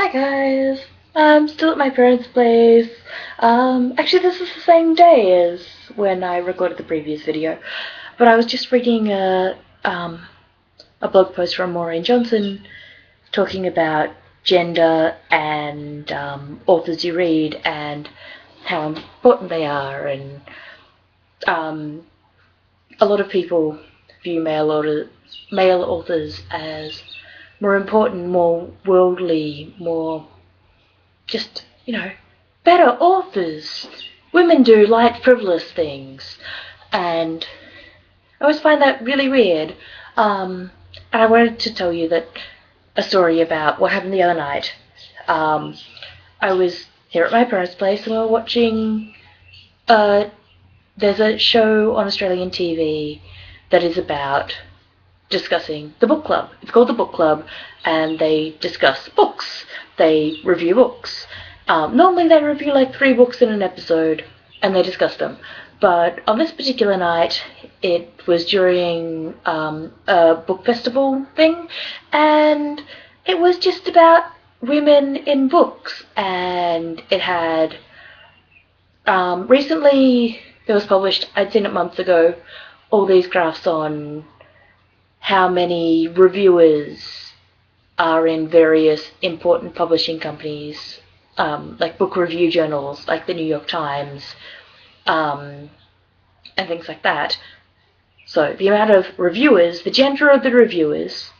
Hi guys, I'm still at my parents' place. Actually this is the same day as when I recorded the previous video, but I was just reading a blog post from Maureen Johnsons talking about gender and authors you read and how important they are, and a lot of people view male authors as more important, more worldly, more just, better authors. Women do light, frivolous things, and I always find that really weird. And I wanted to tell you that a story about what happened the other night. I was here at my parents' place and we were watching, there's a show on Australian TV that is about discussing the book club. It's called the Book Club, and they discuss books. They review books. Normally they review like 3 books in an episode, and they discuss them. But on this particular night, it was during a book festival thing, and it was just about women in books. And it had recently, it was published, I'd seen it months ago, all these graphs on how many reviewers are in various important publishing companies, like book review journals, like the New York Times, and things like that. So the amount of reviewers, the gender of the reviewers,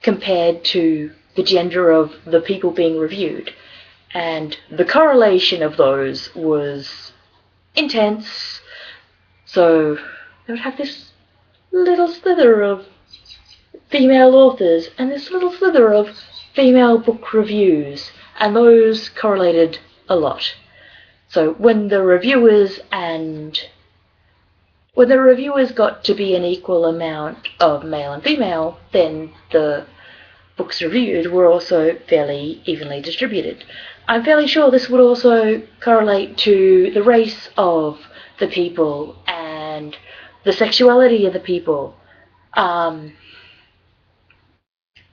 compared to the gender of the people being reviewed. And the correlation of those was intense. So they would have this little slither of female authors and this little slither of female book reviews, and those correlated a lot. So when the reviewers got to be an equal amount of male and female, then the books reviewed were also fairly evenly distributed. I'm fairly sure this would also correlate to the race of the people and the sexuality of the people.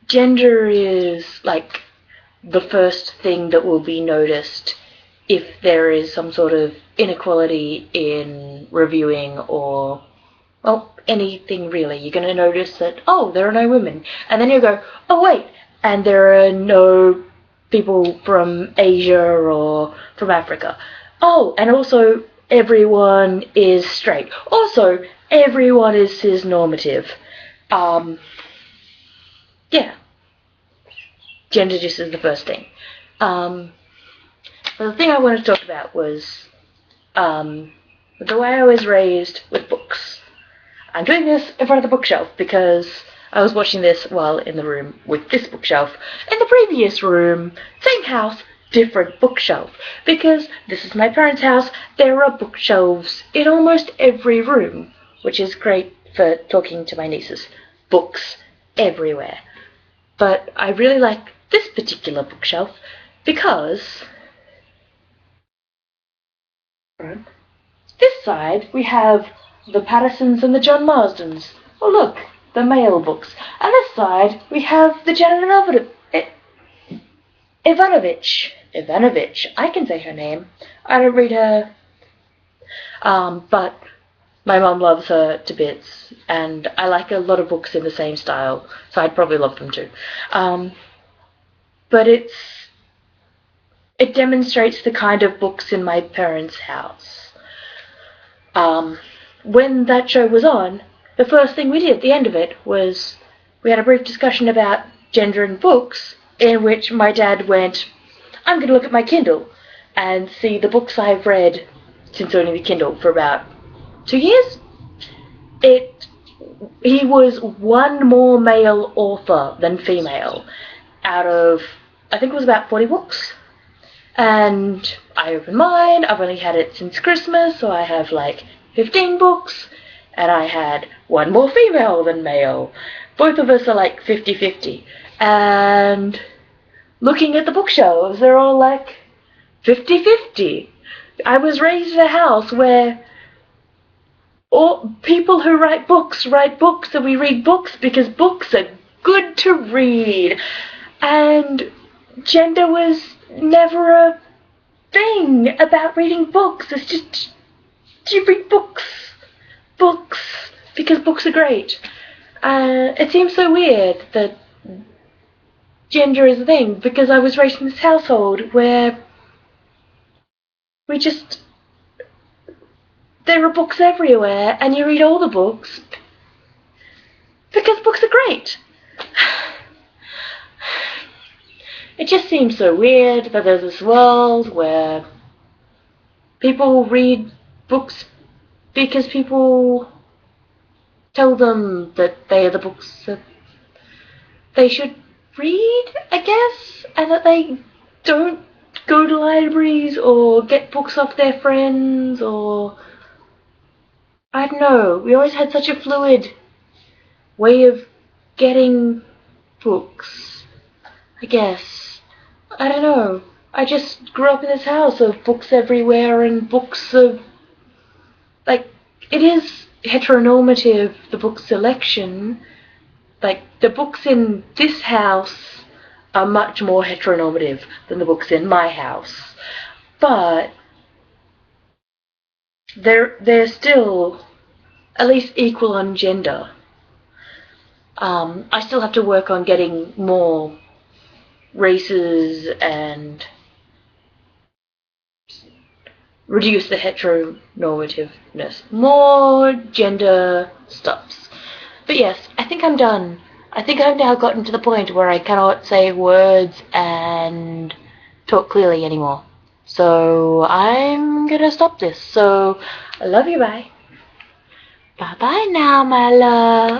Gender is like the first thing that will be noticed if there is some sort of inequality in reviewing, or, well, anything really. You're going to notice that, oh, there are no women. And then you go, oh wait, and there are no people from Asia or from Africa. Oh, and also everyone is straight. Also, everyone is cis-normative. Yeah. Gender just is the first thing. But the thing I wanted to talk about was the way I was raised with books. I'm doing this in front of the bookshelf because I was watching this while in the room with this bookshelf. In the previous room, same house, different bookshelf. Because this is my parents' house, there are bookshelves in almost every room, which is great for talking to my nieces. Books everywhere. But I really like this particular bookshelf because this side we have the Pattersons and the John Marsdens. Oh look, the male books. And this side we have the Janet Ivanovich. I can say her name. I don't read her. But my mum loves her to bits, and I like a lot of books in the same style, so I'd probably love them too. But it demonstrates the kind of books in my parents' house. When that show was on, the first thing we did at the end of it was we had a brief discussion about gender in books, in which my dad went, I'm going to look at my Kindle and see the books I've read since owning the Kindle for about 2 years. He was one more male author than female out of, I think it was about 40 books. And I opened mine. I've only had it since Christmas, so I have like 15 books, and I had one more female than male. Both of us are like 50-50. And looking at the bookshelves, they're all like 50-50. I was raised in a house where all people who write books, and we read books because books are good to read. And gender was never a thing about reading books. It's just, you read books. Books. Because books are great. It seems so weird that gender is a thing, because I was raised in this household where we just, there are books everywhere, and you read all the books because books are great. It just seems so weird that there's this world where people read books because people tell them that they are the books that they should read, I guess, and that they don't go to libraries or get books off their friends, or I don't know. We always had such a fluid way of getting books, I guess. I don't know. I just grew up in this house of books everywhere, and books of, like, it is heteronormative, the book selection. Like, the books in this house are much more heteronormative than the books in my house. But they're still at least equal on gender. I still have to work on getting more races and reduce the heteronormativeness. More gender stuffs. But yes, I think I'm done. I think I've now gotten to the point where I cannot say words and talk clearly anymore. So I'm gonna stop this. So I love you, bye. Bye bye now, my love.